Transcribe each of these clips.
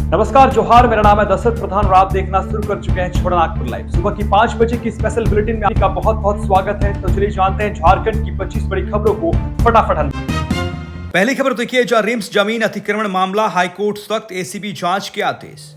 नमस्कार, जोहार। मेरा नाम है दशरथ प्रधान और आप देखना शुरू कर चुके हैं छोड़ा नागपुर लाइव। सुबह की 5 बजे की स्पेशल बुलेटिन में आपका बहुत बहुत स्वागत है। तो चलिए जानते हैं झारखंड की 25 बड़ी खबरों को फटाफट। पहली खबर देखिए, जहां रिम्स जमीन अतिक्रमण मामला हाईकोर्ट सख्त, एसीबी जांच के आदेश।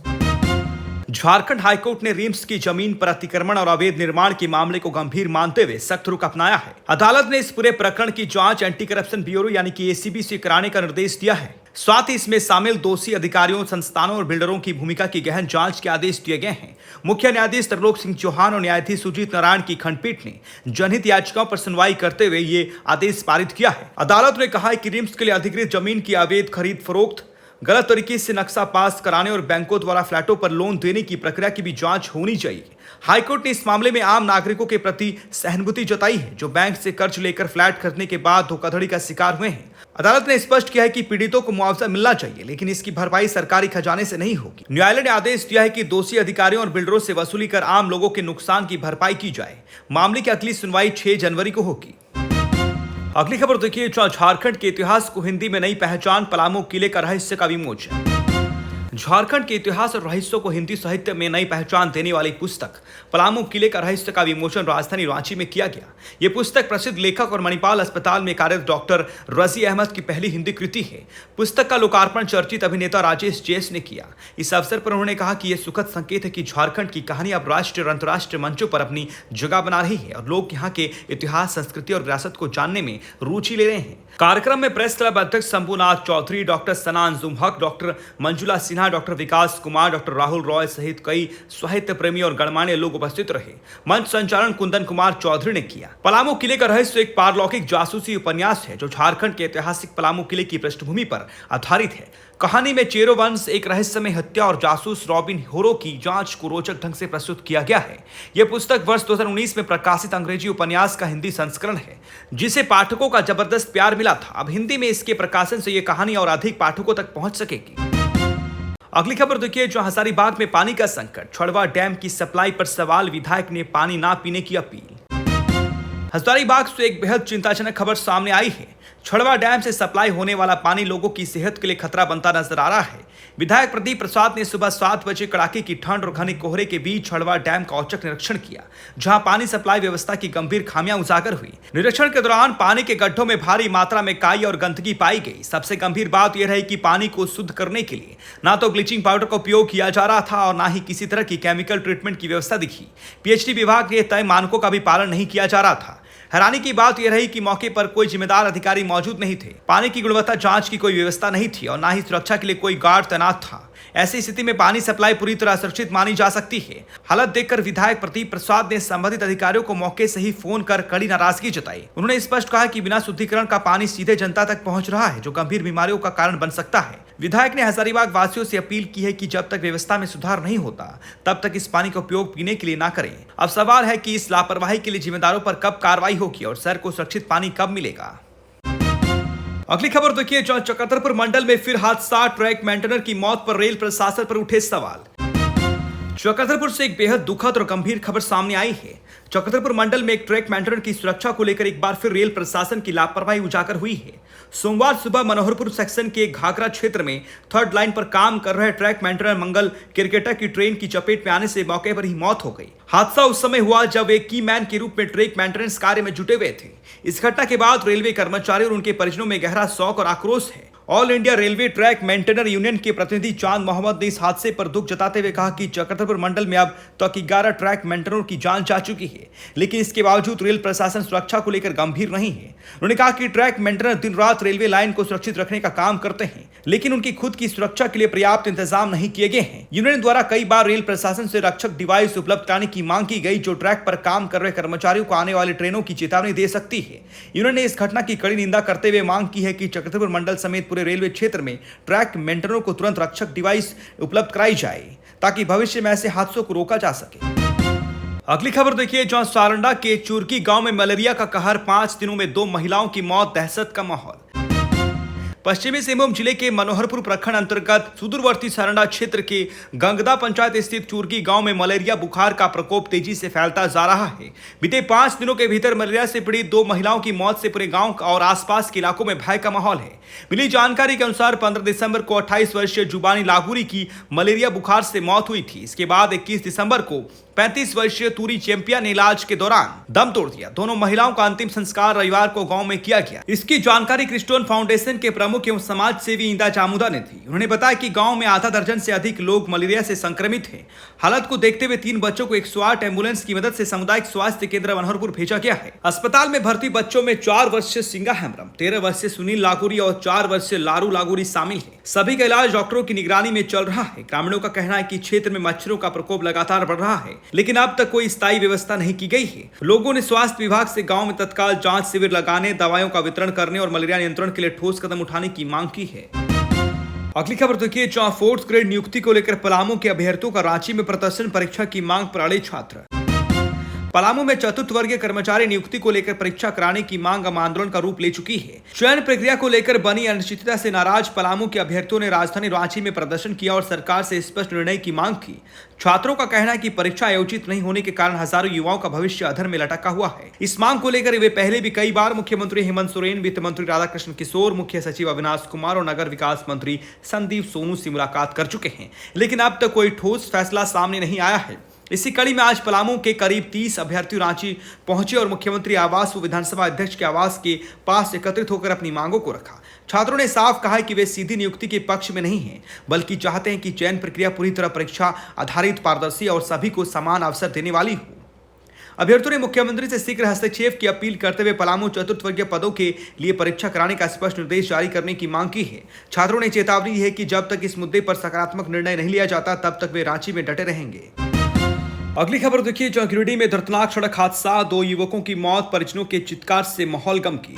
झारखंड हाईकोर्ट ने रिम्स की जमीन पर अतिक्रमण और अवैध निर्माण के मामले को गंभीर मानते हुए सख्त रुख अपनाया है। अदालत ने इस पूरे प्रकरण की जांच एंटी करप्शन ब्यूरो यानी कि एसीबी से कराने का निर्देश दिया है। साथ ही इसमें शामिल दोषी अधिकारियों, संस्थानों और बिल्डरों की भूमिका की गहन जांच के आदेश दिए गए हैं। मुख्य न्यायाधीश त्रिलोक सिंह चौहान और न्यायाधीश सुजीत नारायण की खंडपीठ ने जनहित याचिकाओं पर सुनवाई करते हुए ये आदेश पारित किया है। अदालत ने कहा है कि रिम्स के लिए अधिकृत जमीन की अवैध खरीद फरोख्त, गलत तरीके से नक्शा पास कराने और बैंकों द्वारा फ्लैटों पर लोन देने की प्रक्रिया की भी जांच होनी चाहिए। हाईकोर्ट ने इस मामले में आम नागरिकों के प्रति सहानुभूति जताई है जो बैंक से कर्ज लेकर फ्लैट खरीदने के बाद धोखाधड़ी का शिकार हुए हैं। अदालत ने स्पष्ट किया है कि पीड़ितों को मुआवजा मिलना चाहिए, लेकिन इसकी भरपाई सरकारी खजाने से नहीं होगी। न्यायालय ने आदेश दिया है कि दोषी अधिकारियों और बिल्डरों से वसूली कर आम लोगों के नुकसान की भरपाई की जाए। मामले की अगली सुनवाई 6 जनवरी को होगी। अगली खबर देखिए, झारखंड के इतिहास को हिंदी में नई पहचान, पलामू किले का रहस्य का विमोचन। झारखंड के इतिहास और रहस्यों को हिंदी साहित्य में नई पहचान देने वाली पुस्तक पलामू किले का रहस्य का विमोचन राजधानी रांची में किया गया। यह पुस्तक प्रसिद्ध लेखक और मणिपाल अस्पताल में कार्यरत डॉक्टर रजी अहमद की पहली हिंदी कृति है। पुस्तक का लोकार्पण चर्चित अभिनेता राजेश जैस ने किया। इस अवसर पर उन्होंने कहा कि यह सुखद संकेत है कि झारखंड की कहानी अब राष्ट्रीय और अंतर्राष्ट्रीय मंचों पर अपनी जगह बना रही है और लोग यहाँ के इतिहास, संस्कृति और विरासत को जानने में रुचि ले रहे हैं। कार्यक्रम में प्रेस क्लब अध्यक्ष शंभुनाथ चौधरी, डॉक्टर सनान जुमहक, डॉक्टर मंजुला सिन्हा, डॉक्टर विकास कुमार, डॉक्टर राहुल रॉय सहित कई साहित्य प्रेमी और गणमान्य लोग उपस्थित रहे। मंच संचालन कुंदन कुमार चौधरी ने किया। पलामू किले का रहस्य एक पारलौकिक जासूसी उपन्यास है जो झारखंड के ऐतिहासिक पलामू किले की पृष्ठभूमि पर आधारित है। कहानी में चेरो वंश, एक रहस्यमय हत्या और जासूस रॉबिन होरो की जांच को रोचक ढंग से प्रस्तुत किया गया है। यह पुस्तक वर्ष 2019 में प्रकाशित अंग्रेजी उपन्यास का हिंदी संस्करण है जिसे पाठकों का जबरदस्त प्यार मिला था। अब हिंदी में इसके प्रकाशन से यह कहानी और अधिक पाठकों तक पहुंच सकेगी। अगली खबर देखिए, जो हजारीबाग में पानी का संकट, छड़वा डैम की सप्लाई पर सवाल, विधायक ने पानी ना पीने की अपील। हजारीबाग से एक बेहद चिंताजनक खबर सामने आई है। छड़वा डैम से सप्लाई होने वाला पानी लोगों की सेहत के लिए खतरा बनता नजर आ रहा है। विधायक प्रदीप प्रसाद ने सुबह 7 बजे कड़ाके की ठंड और घने कोहरे के बीच छड़वा डैम का औचक निरीक्षण किया, जहां पानी सप्लाई व्यवस्था की गंभीर खामियां उजागर हुई। निरीक्षण के दौरान पानी के गड्ढों में भारी मात्रा में काई और गंदगी पाई गई। सबसे गंभीर बात यह रही कि पानी को शुद्ध करने के लिए ना तो ब्लीचिंग पाउडर का उपयोग किया जा रहा था और ना ही किसी तरह की केमिकल ट्रीटमेंट की व्यवस्था दिखी। पीएचडी विभाग के तय मानकों का भी पालन नहीं किया जा रहा था। हैरानी की बात यह रही कि मौके पर कोई जिम्मेदार अधिकारी मौजूद नहीं थे। पानी की गुणवत्ता जांच की कोई व्यवस्था नहीं थी और ना ही सुरक्षा के लिए कोई गार्ड तैनात था। ऐसी स्थिति में पानी सप्लाई पूरी तरह असुरक्षित मानी जा सकती है। हालत देखकर विधायक प्रदीप प्रसाद ने संबंधित अधिकारियों को मौके से ही फोन कर कड़ी नाराजगी जताई। उन्होंने स्पष्ट कहा कि बिना शुद्धिकरण का पानी सीधे जनता तक पहुंच रहा है जो गंभीर बीमारियों का कारण बन सकता है। विधायक ने हजारीबाग वासियों से अपील की है कि जब तक व्यवस्था में सुधार नहीं होता तब तक इस पानी का उपयोग पीने के लिए ना करें। अब सवाल है कि इस लापरवाही के लिए जिम्मेदारों पर कब कार्रवाई होगी और शहर को सुरक्षित पानी कब मिलेगा। अगली खबर देखिए, जहां चक्रधरपुर मंडल में फिर हादसा, ट्रैक मेंटेनर की मौत पर रेल प्रशासन पर उठे सवाल। चक्रधरपुर से एक बेहद दुखद और गंभीर खबर सामने आई है। चक्रधरपुर मंडल में एक ट्रैक मेंटेनर की सुरक्षा को लेकर एक बार फिर रेल प्रशासन की लापरवाही उजागर हुई है। सोमवार सुबह मनोहरपुर सेक्शन के घाघरा क्षेत्र में 3rd लाइन पर काम कर रहे ट्रैक मेंटेनर मंगल क्रिकेटर की ट्रेन की चपेट में आने से मौके पर ही मौत हो गई। हादसा उस समय हुआ जब वे की मैन के रूप में ट्रैक मेंटेनेंस कार्य में जुटे हुए थे। इस घटना के बाद रेलवे कर्मचारी और उनके परिजनों में गहरा शोक और आक्रोश है। All India railway track maintainer union के प्रतिनिधि चांद मोहम्मद ने इस हादसे पर दुख जताते हुए कहा कि चक्रधरपुर मंडल में अब तक 11 ट्रैक मेंटेनरों की जान जा चुकी है, लेकिन इसके बावजूद रेल प्रशासन सुरक्षा को लेकर गंभीर नहीं है। उन्होंने कहा कि ट्रैक मेंटेनर दिन रात रेलवे लाइन को सुरक्षित रखने का काम करते हैं, लेकिन उनकी खुद की सुरक्षा के लिए पर्याप्त इंतजाम नहीं किए गए हैं। यूनियन द्वारा कई बार रेल प्रशासन से रक्षक डिवाइस उपलब्ध कराने की मांग की गई जो ट्रैक पर काम कर रहे कर्मचारियों को आने वाली ट्रेनों की चेतावनी दे सकती है। यूनियन ने इस घटना की कड़ी निंदा करते हुए मांग की है कि चक्रधरपुर मंडल समेत पूरे रेलवे क्षेत्र में ट्रैक मेंटेनरों को तुरंत रक्षक डिवाइस उपलब्ध कराई जाए ताकि भविष्य में ऐसे हादसों को रोका जा सके। अगली खबर देखिए, जहां सारंडा के चुरकी गांव में मलेरिया का कहर, 5 दिनों में 2 महिलाओं की मौत, दहशत का माहौल। पश्चिमी सिंहभूम जिले के मनोहरपुर प्रखंड अंतर्गत सुदूरवर्ती सरंडा क्षेत्र के गंगदा पंचायत स्थित चुरगी गांव में मलेरिया बुखार का प्रकोप तेजी से फैलता जा रहा है। बीते 5 दिनों के भीतर मलेरिया से पीड़ित 2 महिलाओं की मौत से पूरे गांव और आसपास के इलाकों में भय का माहौल है। मिली जानकारी के अनुसार 15 दिसंबर को 28 वर्षीय जुबानी लागूरी की मलेरिया बुखार से मौत हुई थी। इसके बाद 21 दिसंबर को 35 वर्षीय तूरी चैंपियन ने इलाज के दौरान दम तोड़ दिया। दोनों महिलाओं का अंतिम संस्कार रविवार को गांव में किया गया। इसकी जानकारी क्रिस्टोन फाउंडेशन के प्रमुख एवं समाज सेवी इंदा चामुदा ने दी। उन्होंने बताया कि गांव में आधा दर्जन से अधिक लोग मलेरिया से संक्रमित हैं। हालत को देखते हुए 3 बच्चों को 108 एम्बुलेंस की मदद से सामुदायिक स्वास्थ्य केंद्र मनोहरपुर भेजा गया है। अस्पताल में भर्ती बच्चों में 4 वर्षीय सिंगा हेम्ब्रम, 13 वर्षीय सुनील लागूरी और 4 वर्षीय लारू लागूरी शामिल है। सभी का इलाज डॉक्टरों की निगरानी में चल रहा है। ग्रामीणों का कहना है कि क्षेत्र में मच्छरों का प्रकोप लगातार बढ़ रहा है, लेकिन अब तक कोई स्थायी व्यवस्था नहीं की गई है। लोगों ने स्वास्थ्य विभाग से गांव में तत्काल जांच शिविर लगाने, दवाइयों का वितरण करने और मलेरिया नियंत्रण के लिए ठोस कदम उठाने की मांग की है। अगली खबर देखिए, जहां 4th ग्रेड नियुक्ति को लेकर पलामू के अभ्यर्थियों का रांची में प्रदर्शन, परीक्षा की मांग पर अड़े छात्र। पलामू में 4th वर्गीय कर्मचारी नियुक्ति को लेकर परीक्षा कराने की मांग अब आंदोलन का रूप ले चुकी है। चयन प्रक्रिया को लेकर बनी अनिश्चितता से नाराज पलामू के अभ्यर्थियों ने राजधानी रांची में प्रदर्शन किया और सरकार से स्पष्ट निर्णय की मांग की। छात्रों का कहना है कि परीक्षा आयोजित नहीं होने के कारण हजारों युवाओं का भविष्य अधर में लटका हुआ है। इस मांग को लेकर वे पहले भी कई बार मुख्यमंत्री हेमंत सोरेन, वित्त मंत्री राधाकृष्ण किशोर, मुख्य सचिव अविनाश कुमार और नगर विकास मंत्री संदीप सोनू से मुलाकात कर चुके हैं, लेकिन अब तक कोई ठोस फैसला सामने नहीं आया है। इसी कड़ी में आज पलामू के करीब 30 अभ्यर्थी रांची पहुंचे और मुख्यमंत्री आवास व विधानसभा अध्यक्ष के आवास के पास एकत्रित होकर अपनी मांगों को रखा। छात्रों ने साफ कहा कि वे सीधी नियुक्ति के पक्ष में नहीं हैं, बल्कि चाहते हैं कि चयन प्रक्रिया पूरी तरह परीक्षा आधारित, पारदर्शी और सभी को समान अवसर देने वाली हो। अभ्यर्थियों ने मुख्यमंत्री से शीघ्र हस्तक्षेप की अपील करते हुए पलामू 4th वर्गीय पदों के लिए परीक्षा कराने का स्पष्ट निर्देश जारी करने की मांग की है। छात्रों ने चेतावनी दी है कि जब तक इस मुद्दे पर सकारात्मक निर्णय नहीं लिया जाता, तब तक वे रांची में डटे रहेंगे। अगली खबर देखिए, जहां गिरिडीह में दर्दनाक सड़क हादसा, 2 युवकों की मौत, परिजनों के चित्कार से माहौल गम की।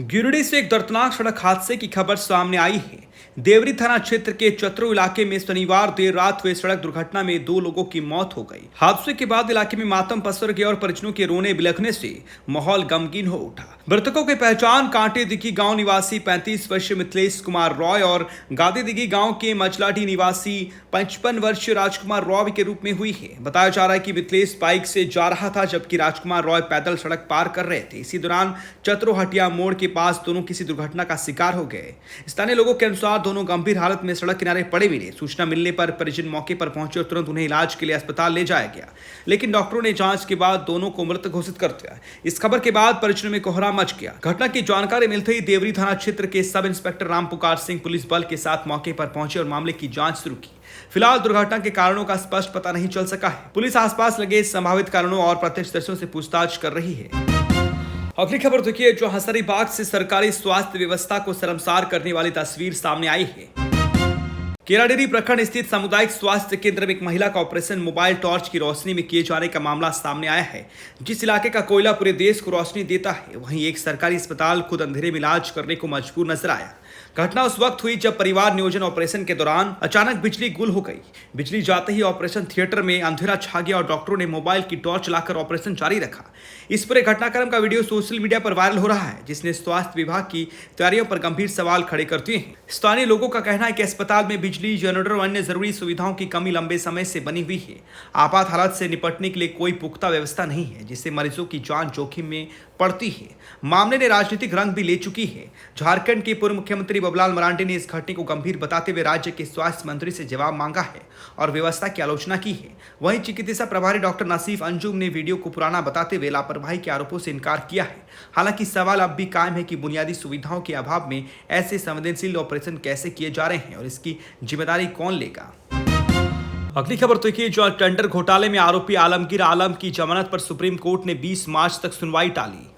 गिरिडीह से एक दर्दनाक सड़क हादसे की खबर सामने आई है। देवरी थाना क्षेत्र के चतरू इलाके में शनिवार देर रात हुई सड़क दुर्घटना में 2 लोगों की मौत हो गई। हादसे के बाद इलाके में मातम पसर गया और परिजनों के रोने बिलखने से माहौल गमगीन हो उठा। मृतकों की पहचान कांटे दिघी गांव निवासी 35 वर्षीय मिथिलेश कुमार रॉय और गादी दिघी गांव के मचलाटी निवासी 55 वर्षीय राजकुमार रॉय के रूप में हुई है। बताया जा रहा है कि मिथिलेश बाइक से जा रहा था, जबकि राजकुमार रॉय पैदल सड़क पार कर रहे थे। इसी दौरान चतरो हटिया मोड़ के पास दोनों किसी दुर्घटना का शिकार हो गए। स्थानीय लोगों के अनुसार दोनों गंभीर हालत में सड़क किनारे पड़े मिले। सूचना मिलने पर परिजन मौके पर पहुंचे और तुरंत उन्हें इलाज के लिए अस्पताल ले जाया गया, लेकिन डॉक्टरों ने जांच के बाद दोनों को मृत घोषित कर दिया। इस खबर के बाद परिजनों में कोहराम मच गया। घटना की जानकारी मिलते ही देवरी थाना क्षेत्र के सब इंस्पेक्टर राम पुकार सिंह पुलिस बल के साथ मौके पर पहुंचे और मामले की जांच शुरू की। फिलहाल दुर्घटना के कारणों का स्पष्ट पता नहीं चल सका है। पुलिस आसपास लगे संभावित कारणों और प्रत्यक्षदर्शियों से पूछताछ कर रही है। अगली खबर देखिए, जो हजारीबाग से सरकारी स्वास्थ्य व्यवस्था को शर्मसार करने वाली तस्वीर सामने आई है। केराडेरी प्रखंड स्थित सामुदायिक स्वास्थ्य केंद्र में एक महिला का ऑपरेशन मोबाइल टॉर्च की रोशनी में किए जाने का मामला सामने आया है। जिस इलाके का कोयला पूरे देश को रोशनी देता है, वहीं एक सरकारी अस्पताल खुद अंधेरे में इलाज करने को मजबूर नजर आया। घटना उस वक्त हुई जब परिवार नियोजन ऑपरेशन के दौरान अचानक बिजली गुल हो गई। बिजली जाते ही ऑपरेशन थिएटर में अंधेरा छा गया और डॉक्टरों ने मोबाइल की टॉर्च लाकर ऑपरेशन जारी रखा। इस पूरे घटनाक्रम का वीडियो सोशल मीडिया पर वायरल हो रहा है, जिसने स्वास्थ्य विभाग की तैयारियों पर गंभीर सवाल खड़े कर दिए हैं। स्थानीय लोगों का कहना है कि अस्पताल में बिजली, जनरेटर और अन्य जरूरी सुविधाओं की कमी लंबे समय से बनी हुई है। आपात हालत से निपटने के लिए कोई पुख्ता व्यवस्था नहीं है, जिससे मरीजों की जान जोखिम में पड़ती है। मामले ने राजनीतिक रंग भी ले चुकी है। झारखंड के पूर्व मुख्यमंत्री बाबूलाल मरांडी ने इस घटना को गंभीर बताते हुए राज्य के स्वास्थ्य मंत्री से जवाब मांगा है और व्यवस्था की आलोचना की है। वहीं चिकित्सा प्रभारी डॉक्टर नसीफ अंजुम ने वीडियो को पुराना बताते हुए लापरवाही के आरोपों से इनकार किया है। हालांकि सवाल अब भी कायम है कि बुनियादी सुविधाओं के अभाव में ऐसे संवेदनशील ऑपरेशन कैसे किए जा रहे हैं और इसकी जिम्मेदारी कौन लेगा। अगली खबर देखिए, जो टेंडर घोटाले में आरोपी आलमगीर आलम की जमानत पर सुप्रीम कोर्ट ने 20 मार्च तक सुनवाई टाली।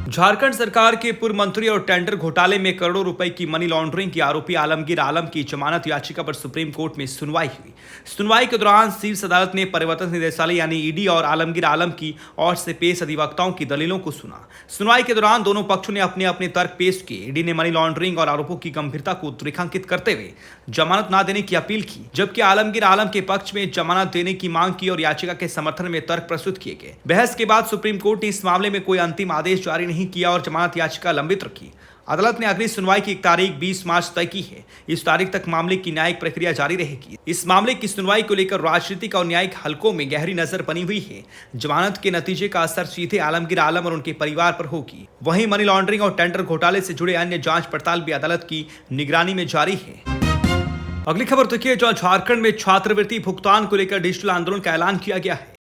झारखंड सरकार के पूर्व मंत्री और टेंडर घोटाले में करोड़ों रुपए की मनी लॉन्ड्रिंग की आरोपी आलमगीर आलम की जमानत याचिका पर सुप्रीम कोर्ट में सुनवाई हुई। सुनवाई के दौरान शीर्ष अदालत ने परिवर्तन निदेशालय यानी ईडी और आलमगीर आलम की ओर से पेश अधिवक्ताओं की दलीलों को सुना। सुनवाई के दौरान दोनों पक्षों ने अपने अपने तर्क पेश किए। ईडी ने मनी लॉन्ड्रिंग और आरोपों की गंभीरता को रेखांकित करते हुए जमानत न देने की अपील की, जबकि आलमगीर आलम के पक्ष में जमानत देने की मांग की और याचिका के समर्थन में तर्क प्रस्तुत किए गए। बहस के बाद सुप्रीम कोर्ट ने इस मामले में कोई अंतिम आदेश जारी नहीं किया और जमानत याचिका लंबित रखी। अदालत ने अगली सुनवाई की तारीख 20 मार्च तय की है। इस तारीख तक मामले की न्यायिक प्रक्रिया जारी रहेगी। इस मामले की सुनवाई को लेकर राजनीतिक और न्यायिक हलकों में गहरी नजर बनी हुई है। जमानत के नतीजे का असर सीधे आलमगीर आलम और उनके परिवार पर होगी। वहीं मनी लॉन्ड्रिंग और टेंडर घोटाले से जुड़े अन्य जांच पड़ताल भी अदालत की निगरानी में जारी है। अगली खबर देखिए, जो झारखंड में छात्रवृत्ति भुगतान को लेकर डिजिटल आंदोलन का ऐलान किया गया है।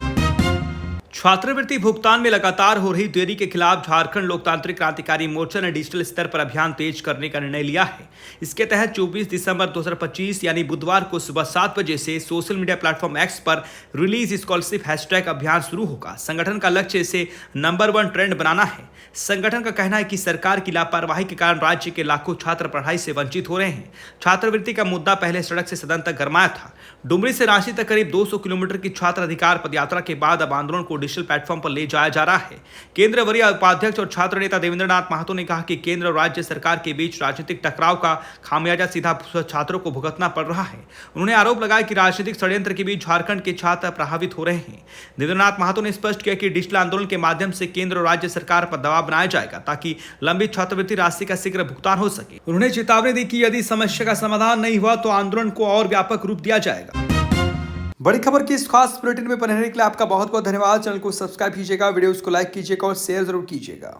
छात्रवृत्ति भुगतान में लगातार हो रही देरी के खिलाफ झारखंड लोकतांत्रिक क्रांतिकारी मोर्चा ने डिजिटल स्तर पर अभियान तेज करने का निर्णय लिया है। इसके तहत 24 दिसंबर 2025 यानी बुधवार को सुबह 7 बजे से सोशल मीडिया प्लेटफॉर्म एक्स पर रिलीज स्कॉलरशिप हैशटैग अभियान शुरू होगा। संगठन का लक्ष्य इसे नंबर 1 ट्रेंड बनाना है। संगठन का कहना है कि सरकार की लापरवाही के कारण राज्य के लाखों छात्र पढ़ाई से वंचित हो रहे हैं। छात्रवृत्ति का मुद्दा पहले सड़क से सदन तक गरमाया था। डुमरी से रांची तक करीब 200 किलोमीटर की छात्र अधिकार पदयात्रा के बाद अब आंदोलन को डिजिटल प्लेटफॉर्म पर ले जाया जा रहा है। केंद्रीय वरीय उपाध्यक्ष और छात्र नेता देवेंद्रनाथ महतो ने कहा कि केंद्र और राज्य सरकार के बीच राजनीतिक टकराव का खामियाजा सीधा छात्रों को भुगतना पड़ रहा है। उन्होंने आरोप लगाया कि राजनीतिक षड्यंत्र के बीच झारखंड के छात्र प्रभावित हो रहे हैं। देवेंद्रनाथ महतो ने स्पष्ट किया कि डिजिटल आंदोलन के माध्यम से केंद्र और राज्य सरकार पर दबाव बनाया जाएगा ताकि लंबित छात्रवृत्ति राशि का शीघ्र भुगतान हो सके। उन्होंने चेतावनी दी कि यदि समस्या का समाधान नहीं हुआ तो आंदोलन को और व्यापक रूप दिया जाएगा। बड़ी खबर की इस खास बुलेटिन में बने रहने के लिए आपका बहुत बहुत धन्यवाद। चैनल को सब्सक्राइब कीजिएगा, वीडियोस को लाइक कीजिएगा और शेयर जरूर कीजिएगा।